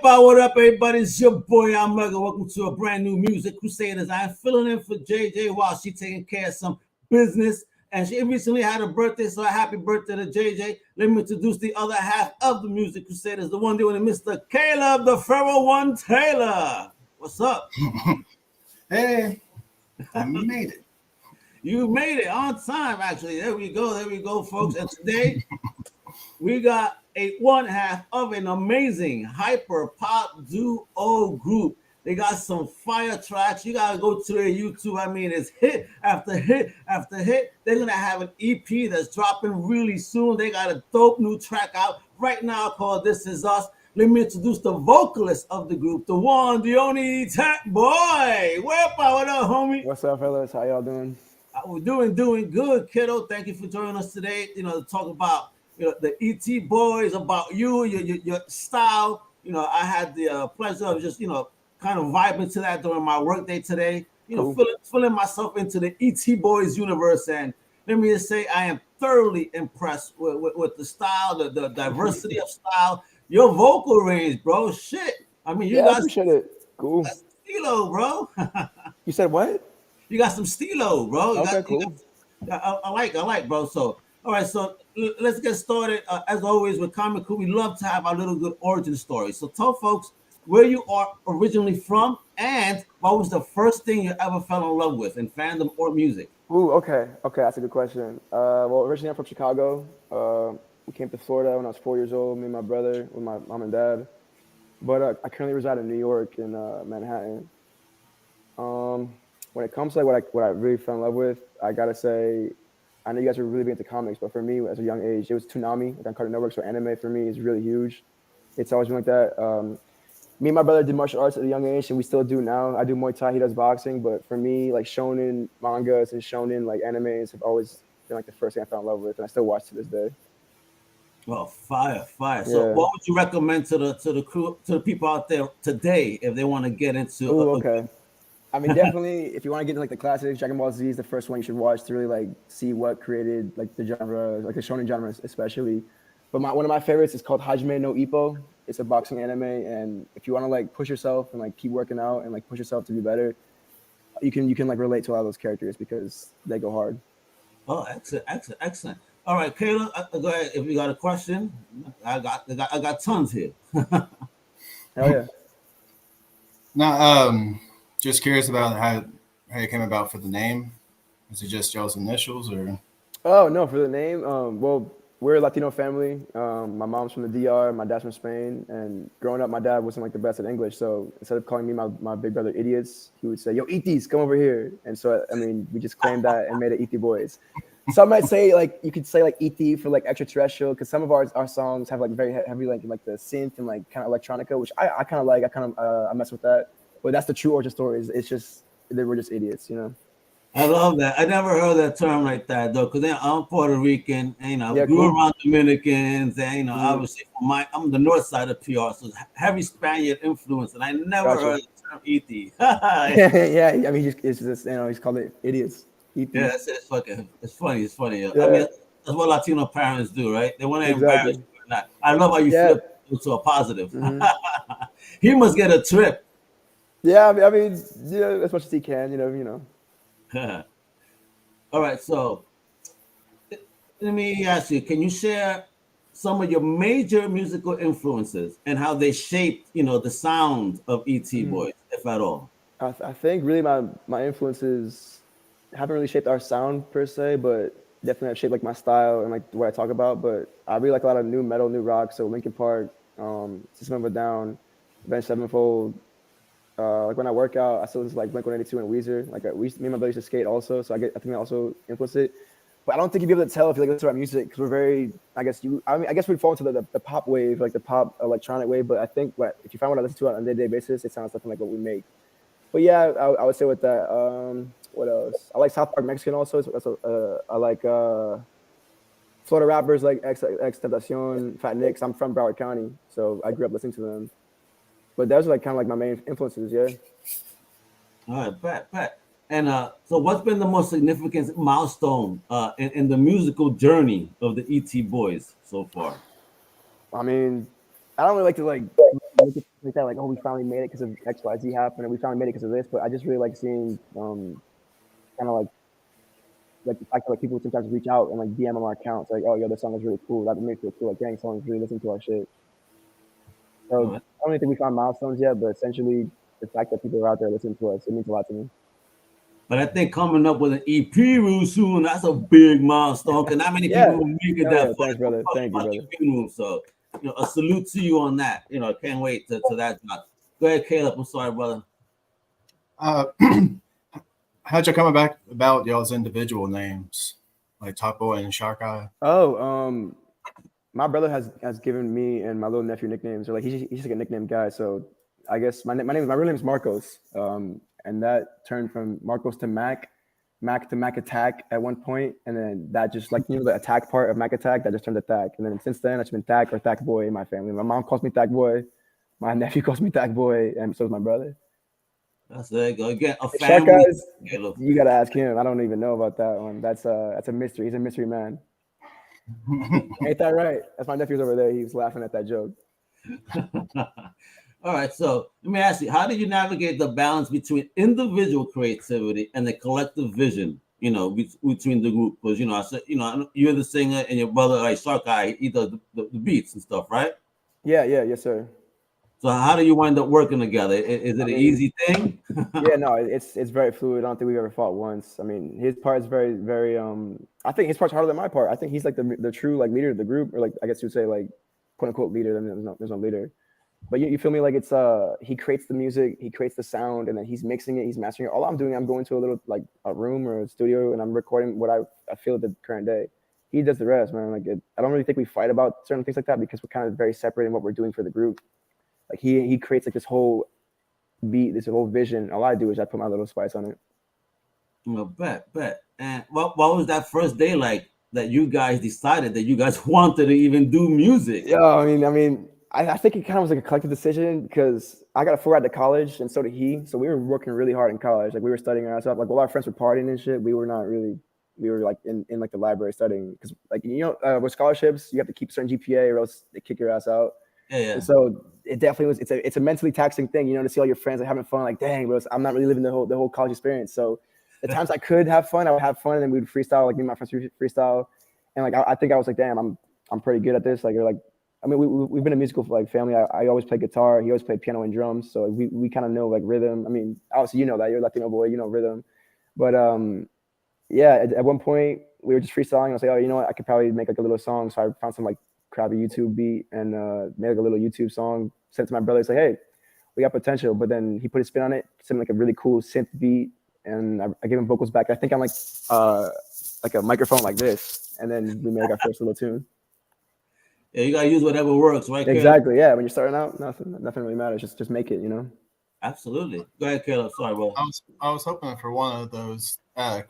What up, everybody? It's your boy, I'm Mega. Welcome to a brand new Music Crusaders. I'm filling in for JJ while she's taking care of some business. And she recently had a birthday, so a happy birthday to JJ. Let me introduce the other half of the Music Crusaders, the one doing it, Mr. Caleb, the Pharaoh One Taylor. What's up? Hey, I made it. You made it on time, actually. There we go, folks. And today, we got one half of an amazing Hyperpop duo group. They got some fire tracks. You gotta go to their YouTube. I mean, it's hit after hit after hit. They're gonna have an EP that's dropping really soon. They got a dope new track out right now called "This Is Us." Let me introduce the vocalist of the group, the one, the only Tacboy. What up, homie? What's up, fellas? How y'all doing? We're doing good, kiddo. Thank you for joining us today. To talk about the ET boys, about your style. I had the pleasure of just kind of vibing to that during my workday today. Cool. Filling myself into the ET boys universe, and let me just say I am thoroughly impressed with the style, the diversity of style, your vocal range, bro. Shit, I mean, you guys appreciate it. Cool. Stilo, bro. You said what? You got some stilo, bro. Cool. I like, bro. So, all right. So let's get started. As always with Comic Crew, we love to have our little good origin story. So tell folks where you are originally from and what was the first thing you ever fell in love with in fandom or music. Ooh, okay, that's a good question. Well, originally I'm from Chicago. We came to Florida when I was 4 years old. Me and my brother, with my mom and dad. But I currently reside in New York, in Manhattan. When it comes to like what I really fell in love with, I gotta say, I know you guys are really big into comics, but for me, as a young age, it was Toonami, like on Cartoon Network. So anime for me is really huge. It's always been like that. Me and my brother did martial arts at a young age, and we still do now. I do Muay Thai, he does boxing, but for me, like shonen mangas and shonen like animes have always been like the first thing I fell in love with, and I still watch to this day. Well, fire. Yeah. So, what would you recommend to the crew, to the people out there today if they want to get into? Okay. I mean, definitely, if you want to get into like the classics, Dragon Ball Z is the first one you should watch to really like see what created like the genre, like the shonen genre especially. But one of my favorites is called Hajime no Ippo. It's a boxing anime, and if you want to like push yourself and like keep working out and like push yourself to be better, you can like relate to a lot of those characters because they go hard. Oh, excellent. All right, Caleb, go ahead. If you got a question, I got tons here. Hell yeah. Now, just curious about how you came about for the name. Is it just y'all's initials or? Oh no, for the name. Well, we're a Latino family. My mom's from the DR, my dad's from Spain, and growing up, my dad wasn't like the best at English. So instead of calling me my big brother idiots, he would say, "Yo, ETs, come over here." And so I mean, we just claimed that and made it ET Boys. Some might say like you could say like ET for like extraterrestrial, because some of our songs have like very heavy like the synth and like kind of electronica, which I kind of like. I mess with that. But that's the true origin story. It's just they were just idiots, I love that. I never heard that term like that though, because I'm Puerto Rican, and Yeah, grew cool. around Dominicans, and obviously I'm the north side of PR, so heavy Spaniard influence, and I never Gotcha. heard the term ET. Yeah. I mean, it's just he's called it idiots. ET. Yeah, it's funny. Yo. Yeah. I mean, that's what Latino parents do, right? They want to embarrass you or not. I love how you Yeah. flip it to a positive. He must get a trip. Yeah, I mean, yeah, as much as he can, you know. All right, so let me ask you: can you share some of your major musical influences and how they shaped, the sound of ET Boys, if at all? I think really my influences haven't really shaped our sound per se, but definitely have shaped like my style and like what I talk about. But I really like a lot of new metal, new rock. So Linkin Park, System of a Down, Avenged Sevenfold. Like when I work out, I still listen to like Blink-182 and Weezer. Like me and my brother used to skate also, so I think that also influenced it. But I don't think you'd be able to tell if you like listen to our music because we're very, I guess we fall into the pop wave, like the pop electronic wave. But I think if you find what I listen to on a day-to-day basis, it sounds something like what we make. But yeah, I would say with that. What else? I like South Park Mexican also. I like Florida rappers like XXXTentacion, Fat Nicks. I'm from Broward County, so I grew up listening to them. But those are like kind of like my main influences, yeah. All right, bet. And so what's been the most significant milestone in the musical journey of the ET Boys so far? I mean, I don't really like to like look at like that, like, oh, we finally made it because of X, Y, Z happened, and we finally made it because of this. But I just really like seeing kind of like the fact that like people sometimes reach out and like DM on our accounts, like, oh, yo, this song is really cool. That made me feel cool. Like, dang, someone's really listening to our shit. So All I right. don't really think we found milestones yet, but essentially the fact that people are out there listening to us, it means a lot to me. But I think coming up with an EP real soon, that's a big milestone. Because not many Yeah. people will make it Oh, that yeah. far. Thanks, brother. Thank you, brother. EP room. So, a salute to you on that. I can't wait to that drop. Go ahead, Caleb. I'm sorry, brother. Uh, how'd you come back about y'all's individual names, like Tacboy and Sharkeyes? Oh, my brother has given me and my little nephew nicknames. Or like he's like a nickname guy. So I guess my real name is Marcos. And that turned from Marcos to Mac to Mac Attack at one point, and then that just like the attack part of Mac Attack that just turned to Thack, and then since then it's been Thack or Thack Boy in my family. My mom calls me Thack Boy, my nephew calls me Thack Boy, and so does my brother. That's there you go. Again, a Shark family. Guys, you gotta ask him. I don't even know about that one. That's a mystery. He's a mystery man. Ain't that right? That's my nephew's over there. He was laughing at that joke. All right, so let me ask you, how did you navigate the balance between individual creativity and the collective vision, between the group? Because, I said, you're the singer and your brother, like Sharkeye, he does the beats and stuff, right? Yeah, yes, sir. So how do you wind up working together? Is it an easy thing? Yeah, no, it's very fluid. I don't think we've ever fought once. I mean, his part is very, very, I think his part's harder than my part. I think he's like the true like leader of the group, or like, I guess you'd say like, quote unquote leader. I mean, there's no leader. But you feel me? Like it's he creates the music, he creates the sound, and then he's mixing it, he's mastering it. All I'm doing, I'm going to a little like a room or a studio, and I'm recording what I feel at the current day. He does the rest, man. Like I don't really think we fight about certain things like that because we're kind of very separate in what we're doing for the group. Like he creates like this whole beat, this whole vision. All I do is I put my little spice on it. Bet. And what was that first day like that you guys decided that you guys wanted to even do music? Yeah, I mean. I think it kind of was like a collective decision because I got a 4 out of college and so did he. So we were working really hard in college. Like we were studying our ass off. Like while our friends were partying and shit, we were not really. We were like in like the library studying because like with scholarships you have to keep a certain GPA or else they kick your ass out. Yeah. And so it definitely was. It's a mentally taxing thing, to see all your friends like having fun. Like dang, bro, I'm not really living the whole college experience. So the times I could have fun, I would have fun, and then we would freestyle. Like me and my friends would freestyle, and like I think I was like, damn, I'm pretty good at this. Like I mean, we've been a musical like family. I always play guitar. He always played piano and drums. So we kind of know like rhythm. I mean, obviously that you're a Latino boy, rhythm. But yeah, at one point we were just freestyling. I was like, oh, you know what? I could probably make like a little song. So I found some like crappy YouTube beat and made like a little YouTube song. Sent it to my brother. He's like, hey, we got potential. But then he put his spin on it. Sent like a really cool synth beat, and I gave him vocals back. I think I'm like a microphone like this, and then we made like our first little tune. Yeah, you gotta use whatever works, right? Exactly. Caleb? Yeah, when you're starting out, nothing really matters. Just make it, Absolutely. Go ahead, Caleb. Sorry, bro. I was hoping for one of those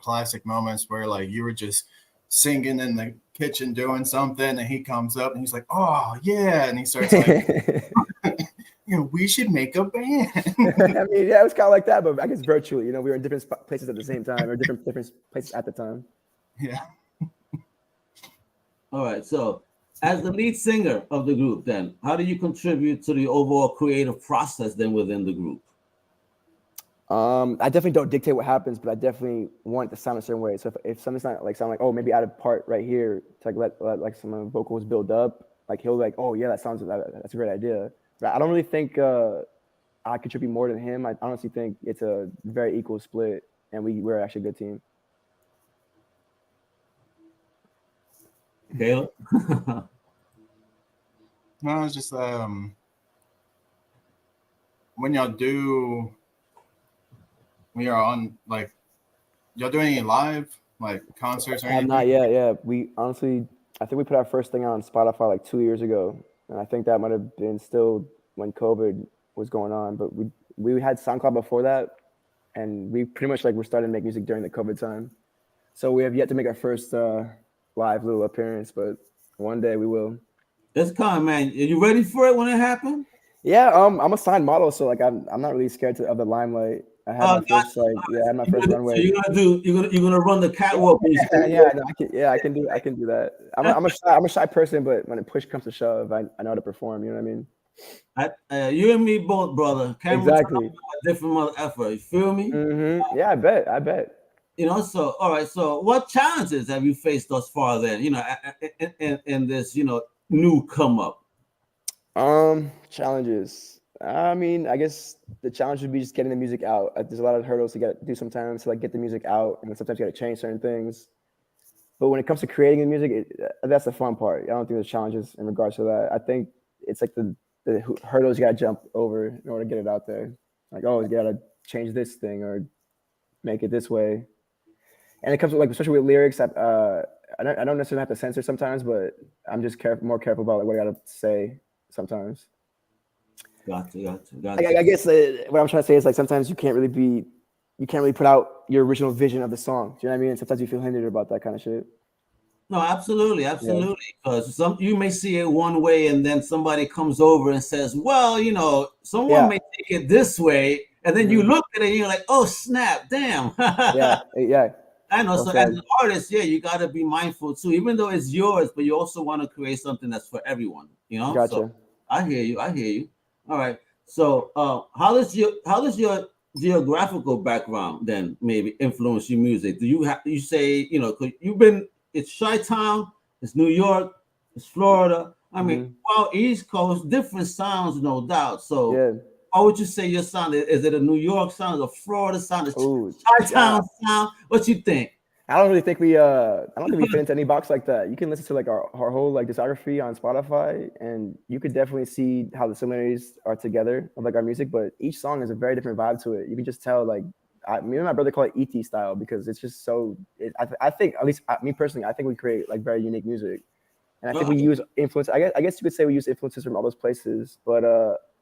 classic moments where like you were just singing in the kitchen doing something, and he comes up and he's like, "Oh yeah," and he starts like, we should make a band. I mean, yeah, it was kind of like that, but I guess virtually. We were in different places at the same time, or different places at the time. Yeah. All right, so. As the lead singer of the group, then, how do you contribute to the overall creative process then within the group? I definitely don't dictate what happens, but I definitely want it to sound a certain way. So if something's not like sound like, oh, maybe add a part right here to like let like some vocals build up, like he'll like, oh yeah, that's a great idea. But I don't really think I contribute more than him. I honestly think it's a very equal split, and we're actually a good team. Caleb? No, it's just when you're on like y'all doing any live like concerts or anything? Not yet. Yeah, we honestly, I think we put our first thing out on Spotify like 2 years ago, and I think that might have been still when COVID was going on. But we had SoundCloud before that, and we pretty much like we're starting to make music during the COVID time. So we have yet to make our first live little appearance, but one day we will. It's coming, man. Are you ready for it when it happens? Yeah, I'm a signed model, so like I'm not really scared of the limelight. I had my first I had my first runway. So you're gonna run the catwalk. I can do that. I'm a shy person, but when push comes to shove, I know how to perform. You know what I mean? You and me both, brother. Cameron Exactly. a different mother effort. You feel me? Yeah, I bet. You know, so all right. So, what challenges have you faced thus far? Then, you know, in this, you know, new come up. Challenges. I mean, I guess the challenge would be just getting the music out. There's a lot of hurdles to do sometimes to like get the music out, and sometimes you got to change certain things. But when it comes to creating the music, that's the fun part. I don't think there's challenges in regards to that. I think it's like the hurdles you got to jump over in order to get it out there. Like, oh, you got to change this thing or make it this way. And it comes with, like, especially with lyrics. I don't necessarily have to censor sometimes, but I'm just more careful about like what I got to say sometimes. Gotcha. I guess what I'm trying to say is like sometimes you can't really put out your original vision of the song. Do you know what I mean? And sometimes you feel hindered about that kind of shit. No, absolutely. Because you may see it one way, and then somebody comes over and says, "Well, you know, someone may take it this way," and then you look at it, and you're like, "Oh snap, damn!" yeah. I know. So as an artist, you got to be mindful too, even though it's yours, but you also want to create something that's for everyone. You know. Gotcha. So I hear you. All right. So, how does your geographical background then maybe influence your music? Do you say, you know, 'cause it's Chi-Town, it's New York, it's Florida. I mean, well, East Coast, different sounds, no doubt. So, how would you say your sound? Is it a New York sound, a Florida sound, a Chi-Town sound? What you think? I don't really think we fit into any box like that. You can listen to like our whole like discography on Spotify, and you could definitely see how the similarities are together of like our music. But each song has a very different vibe to it. You can just tell like me and my brother call it ET style because it's just so. I think at least me personally, I think we create like very unique music, and I think we use influence. I guess you could say we use influences from all those places, but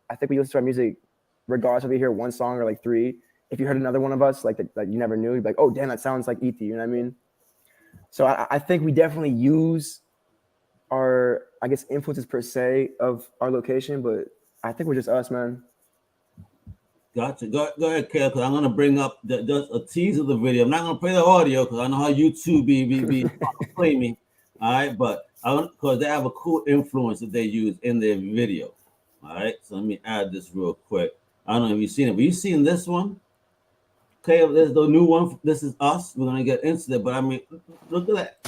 I think we listen to our music regardless if you hear one song or like three. If you heard another one of us, like you never knew, you'd be like, oh, damn, that sounds like E.T., you know what I mean? So I think we definitely use our, I guess, influences per se of our location, but I think we're just us, man. Gotcha. Go ahead, Kale, because I'm going to bring up just a tease of the video. I'm not going to play the audio because I know how YouTube be play me. All right, but because they have a cool influence that they use in their video. All right, so let me add this real quick. I don't know if you've seen it, but you've seen this one? Okay, there's the new one. This is us. We're gonna get into it, but I mean, look at that.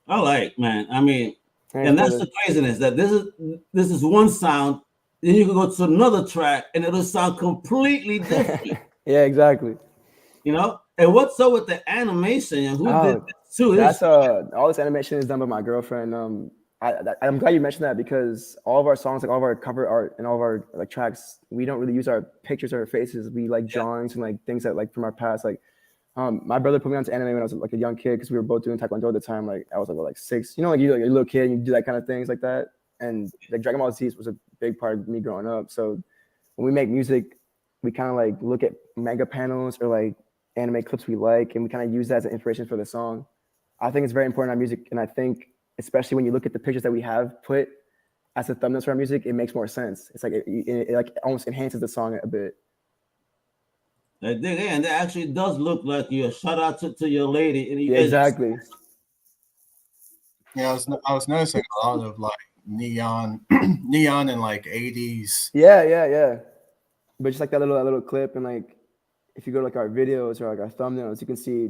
I like, man. I mean, and that's the craziness that this is one sound. Then you can go to another track and it'll sound completely different. Yeah, exactly. You know, and what's up with the animation and who did this too? That's all this animation is done by my girlfriend. I'm glad you mentioned that because all of our songs, like all of our cover art and all of our like tracks, we don't really use our pictures or our faces. We like drawings and like things that like from our past. Like my brother put me onto anime when I was like a young kid because we were both doing Taekwondo at the time. Like I was like 6, you know, like you're like a little kid and you do that kind of things like that. And like Dragon Ball Z was a big part of me growing up. So when we make music, we kind of like look at manga panels or like anime clips we like, and we kind of use that as an inspiration for the song. I think it's very important in our music, and I think especially when you look at the pictures that we have put as a thumbnails for our music, it makes more sense. It's like it like almost enhances the song a bit. And that actually does look like you. Shout out to your lady. And Exactly. Yeah, I was noticing a lot of like neon and like 80s. Yeah. But just like that little clip, and like if you go to like our videos or like our thumbnails, you can see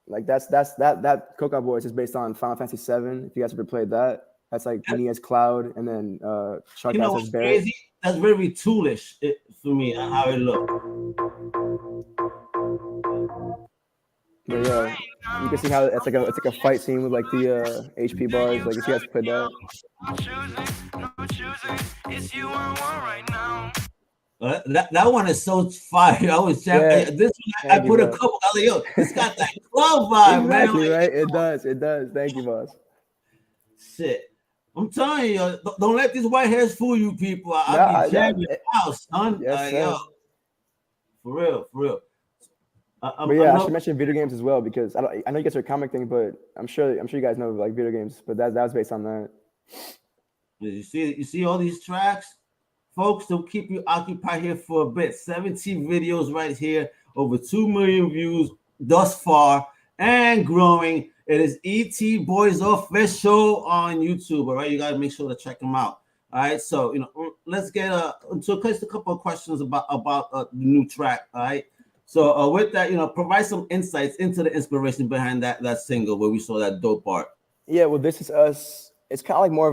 like that Coca voice is based on Final Fantasy 7. If you guys ever played that, that's like Nia's Cloud, and then Sharkeyes is Barret. Crazy? That's very toolish for me how it looks. But yeah, you can see how it's like a fight scene with like the HP bars. Like if you guys played that. That one is so fire. I was checking this one. I put a couple other this got that club vibe, exactly, man. Right? It does. Thank you, boss. Shit. I'm telling you, don't let these white hairs fool you people. I'll be jamming your house, son. Yes, yo. For real. But yeah, I should mention video games as well because I know you guys are a comic thing, but I'm sure you guys know like video games, but that was based on that. You see all these tracks, folks. They'll keep you occupied here for a bit. 17 videos right here, over 2 million views thus far, and growing. It is ET Boys Official on YouTube. All right, you gotta make sure to check them out. All right, so let's get into a couple of questions about the new track. All right. So with that, provide some insights into the inspiration behind that single where we saw that dope part. Yeah, well, This Is Us. It's kind of like more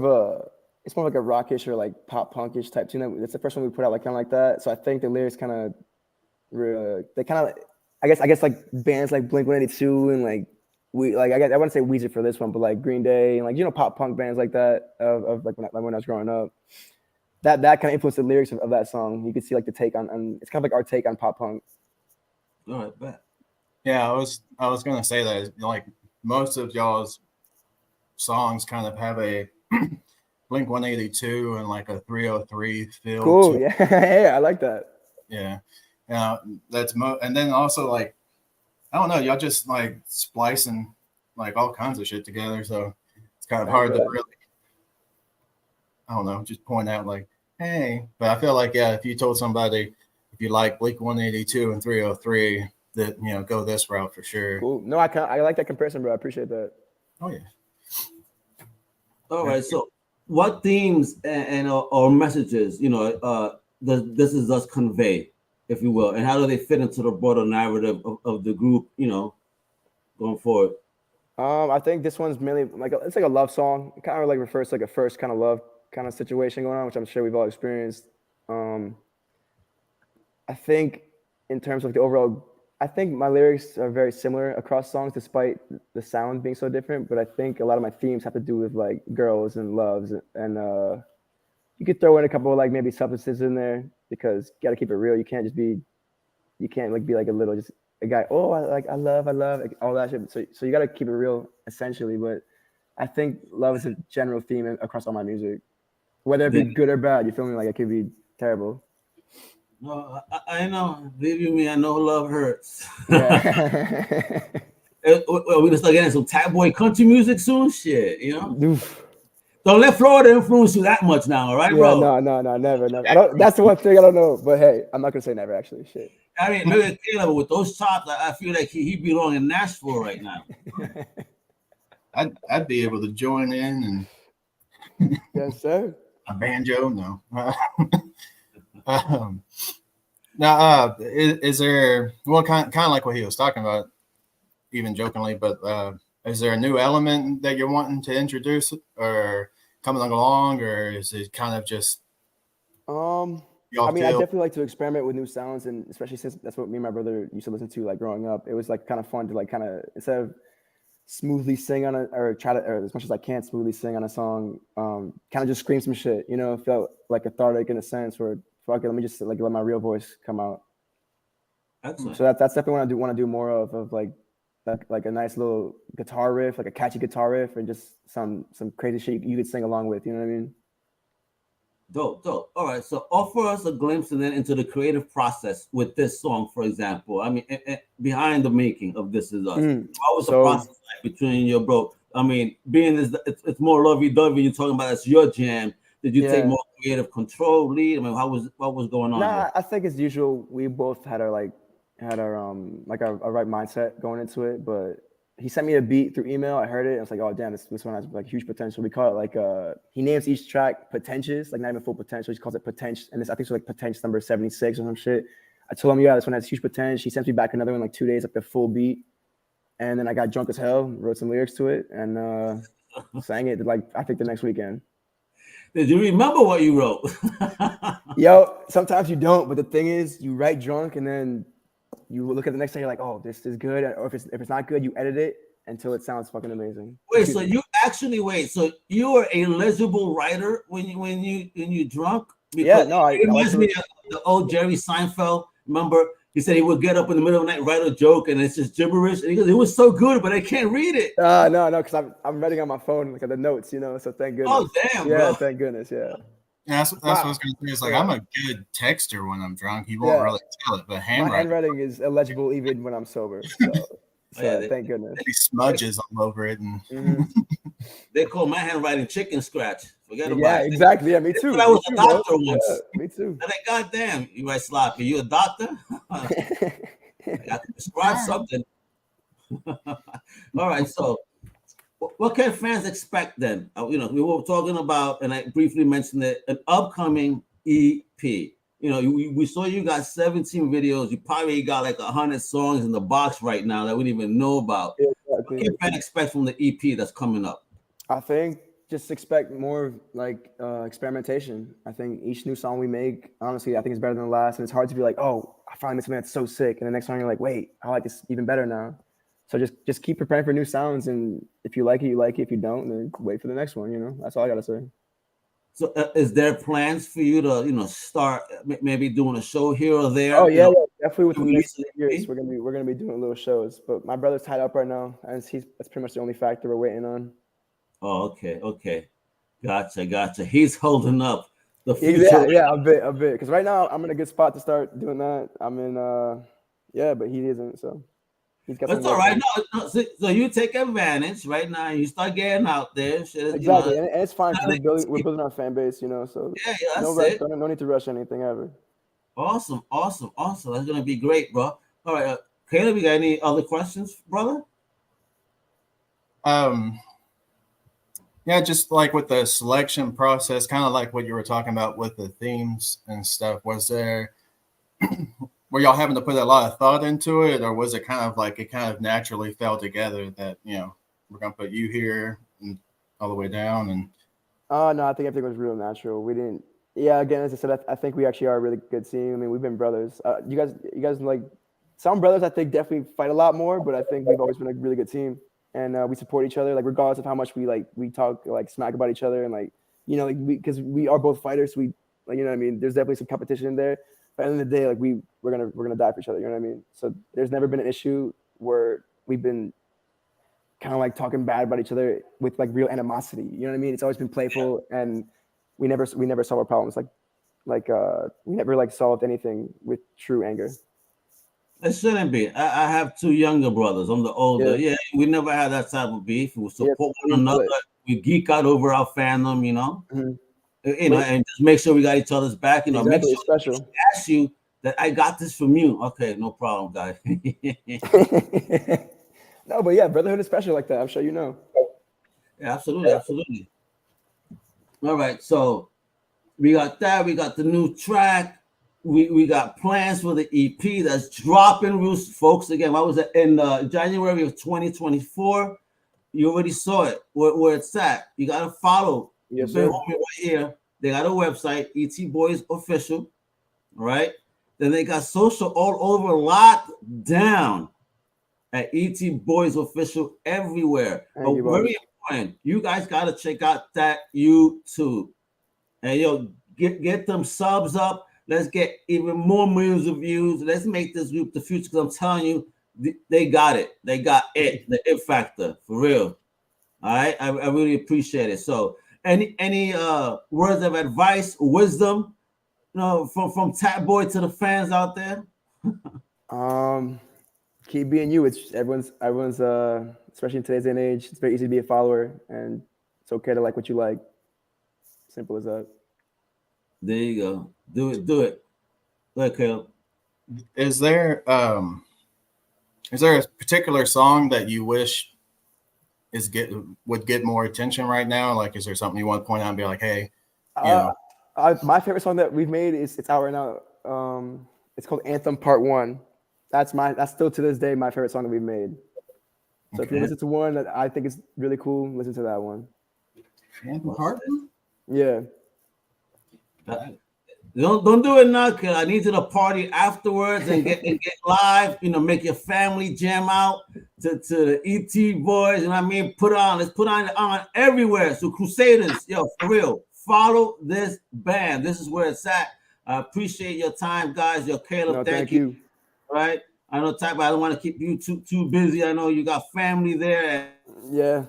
like a rockish or like pop punkish type tune. That's the first one we put out, like kind of like that. So I think the lyrics kind of, they kind of, I guess like bands like Blink-182 and like I wouldn't say Weezer for this one, but like Green Day and like pop punk bands like that of like when I was growing up. That kind of influenced the lyrics of that song. You could see like the take on it's kind of like our take on pop punk. All right, bet. Yeah, I was gonna say that like most of y'all's songs kind of have a Blink-182 and like a 303 feel. Cool, yeah, yeah, I like that. Yeah, that's and then also like I don't know, y'all just like splicing like all kinds of shit together, so it's kind of hard to really, I don't know, just point out like, hey. But I feel like if you told somebody if you like Blink-182 and 303, that go this route for sure. Cool. No, I like that comparison, bro. I appreciate that. Oh yeah. All right. So, what themes and or messages does This Is Us convey, if you will, and how do they fit into the broader narrative of the group? Going forward. I think this one's mainly it's like a love song. It kind of like refers to like a first kind of love kind of situation going on, which I'm sure we've all experienced. I think in terms of the overall, I think my lyrics are very similar across songs, despite the sound being so different. But I think a lot of my themes have to do with like girls and loves, and you could throw in a couple of like maybe substances in there because you got to keep it real. You can't like be like a little just a guy. Oh, I love like, all that shit. So you got to keep it real essentially. But I think love is a general theme across all my music, whether it be good or bad. You feel me? Like it could be terrible. No, I know. Believe you me, I know love hurts. Yeah. We're gonna start getting some Tacboy country music soon. Shit, Oof. Don't let Florida influence you that much now, all right, bro? No, never. That's the one thing I don't know. But hey, I'm not gonna say never. Actually, shit. I mean, look at Caleb with those chops. I feel like he belong in Nashville right now. I'd be able to join in and yes, sir. A banjo, no. Now, is there kind of like what he was talking about, even jokingly, but is there a new element that you're wanting to introduce or coming along, or is it kind of just? I mean, I definitely like to experiment with new sounds, and especially since that's what me and my brother used to listen to like growing up. It was like kind of fun to like kind of instead of smoothly sing on or as much as I can smoothly sing on a song, kind of just scream some shit. Felt like cathartic in a sense where. Fuck it, let me just like let my real voice come out. Excellent. So that's definitely what I want to do more of like a nice little guitar riff, like a catchy guitar riff, and just some crazy shit you could sing along with. You know what I mean? Dope. All right, so offer us a glimpse and then into the creative process with this song, for example. I mean, behind the making of This Is Us. What was the process like between your bro? I mean, being this, it's more lovey-dovey. You're talking about that's your jam. Did you take more creative control, lead? I mean, what was going on? Nah, I think as usual, we both had our right mindset going into it. But he sent me a beat through email. I heard it. And I was like, oh damn, this one has like huge potential. We call it like he names each track potentious, like not even full potential. He calls it potential, and I think it's like potential number 76 or some shit. I told him, this one has huge potential. He sent me back another one like 2 days, like the full beat. And then I got drunk as hell, wrote some lyrics to it, and sang it like I think the next weekend. Did you remember what you wrote? Yo, sometimes you don't, but the thing is, you write drunk and then you look at the next day, you're like, oh, this is good. Or if it's not good, you edit it until it sounds fucking amazing. So you were a legible writer when you drunk? Because it reminds me of the old Jerry Seinfeld. Remember, he said he would get up in the middle of the night, write a joke, and it's just gibberish. And he goes, it was so good, but I can't read it. No, because I'm writing on my phone, like the notes, so thank goodness. Oh, damn, yeah, bro. Thank goodness, yeah. That's what I was going to say. It's like, I'm a good texter when I'm drunk. You won't really tell it, but my handwriting is illegible even when I'm sober. So thank goodness. He smudges all over it. And they call my handwriting chicken scratch. Forget about it. Yeah, exactly. Yeah, me too. I was a doctor once. Yeah, me too. I'm like, goddamn, you write sloppy. You a doctor? I got to prescribe something. All right, so what can fans expect then? We were talking about, and I briefly mentioned it, an upcoming EP. We saw you got 17 videos. You probably got like 100 songs in the box right now that we didn't even know about. Yeah, exactly. What can fans expect from the EP that's coming up? I think just expect more like experimentation. I think each new song we make, honestly, I think is better than the last. And it's hard to be like, oh, I finally made something that's so sick. And the next song you're like, wait, I like this even better now. So just keep preparing for new sounds, and if you like it, you like it. If you don't, then wait for the next one. That's all I gotta say. So, is there plans for you to, start maybe doing a show here or there? Oh yeah, definitely. Within the next years, we're gonna be doing little shows. But my brother's tied up right now, and that's pretty much the only factor we're waiting on. Oh, okay, gotcha. He's holding up the future. Yeah, a bit. Because right now I'm in a good spot to start doing that. I'm in, but he isn't. So. That's all right. No, so you take advantage right now. You start getting out there. Exactly, and it's fine. We're building our fan base, So no rush. No need to rush anything ever. Awesome. That's gonna be great, bro. All right, Caleb, you got any other questions, brother? Yeah, just like with the selection process, kind of like what you were talking about with the themes and stuff. Was there? Were y'all having to put a lot of thought into it, or was it kind of like it kind of naturally fell together that we're gonna put you here and all the way down? And no, I think everything was real natural. We didn't. Yeah, again, as I said, I think we actually are a really good team. I mean, we've been brothers. You guys like some brothers. I think definitely fight a lot more, but I think we've always been a really good team, and we support each other. Like regardless of how much we talk like smack about each other, and because we are both fighters. We There's definitely some competition in there. But at the end of the day, like we're gonna die for each other. You know what I mean? So there's never been an issue where we've been kind of like talking bad about each other with like real animosity. You know what I mean? It's always been playful, and we never solve our problems. We never like solved anything with true anger. It shouldn't be. I have two younger brothers. I'm the older. Yeah, we never had that type of beef. We support one another. We geek out over our fandom. Mm-hmm. And just make sure we got each other's back. Exactly, make sure special. Ask you that I got this from you. Okay, no problem, guys. No, but yeah, brotherhood is special like that. I'm sure you know. Yeah, absolutely. All right, so we got that. We got the new track. We got plans for the EP that's dropping, folks. Again, what was it in January of 2024? You already saw it. Where it's at. You gotta follow. Yes, sir. Right here. They got a website, ET Boys Official. All right. Then they got social all over, locked down at ET Boys Official everywhere. But very important, you guys got to check out that YouTube. And get them subs up. Let's get even more millions of views. Let's make this group the future. Because I'm telling you, they got it. They got it. The it factor for real. All right. I really appreciate it. So. Any words of advice, wisdom, from Tacboy to the fans out there? Keep being you. It's everyone's especially in today's day and age, it's very easy to be a follower, and it's okay to like what you like. Simple as that. There you go. Do it. Go ahead, Caleb. Is there a particular song that you wish would get more attention right now? Like, is there something you want to point out and be like, hey, my favorite song that we've made it's out right now. It's called Anthem Part 1. That's still to this day my favorite song that we've made. So if you listen to one that I think is really cool, listen to that one. Anthem Part 1? Yeah. Don't do it now, cause I need you to party afterwards and get live. Make your family jam out to the ET Boys. You know what I mean? Let's put on everywhere. So Crusaders, for real, follow this band. This is where it's at. I appreciate your time, guys. Caleb, thank you. All right. I know, Tacboy, I don't want to keep you too busy. I know you got family there. Yeah.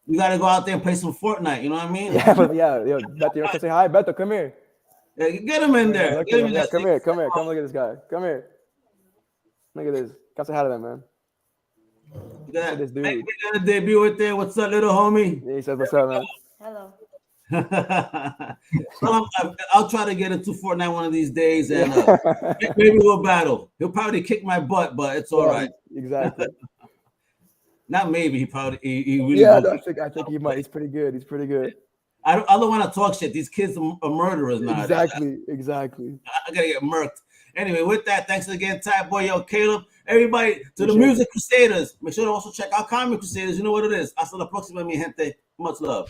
We gotta go out there and play some Fortnite. You know what I mean? Yeah, but yeah, yo, Beto, you want to say hi? Beto, come here. Yeah, get him in there. Get him in Yeah, there. come here. Come look at this guy. Come here. Look at this. Come say hi to them, man. Look at this dude. Hey, we got a debut right there. What's up, little homie? Yeah, he says, "What's up, man?" Hello. Well, I'll try to get into Fortnite one of these days, and maybe we'll battle. He'll probably kick my butt, but it's all right. Exactly. Not maybe. He really. Yeah, no, I think he might. He's pretty good. He's pretty good. I don't want to talk shit. These kids are murderers now. Exactly. I gotta get murked. Anyway, with that, thanks again, Tacboy, yo, Caleb, everybody, to the Music Crusaders. Make sure to also check out Comic Crusaders. You know what it is. Hasta la próxima, mi gente. Much love.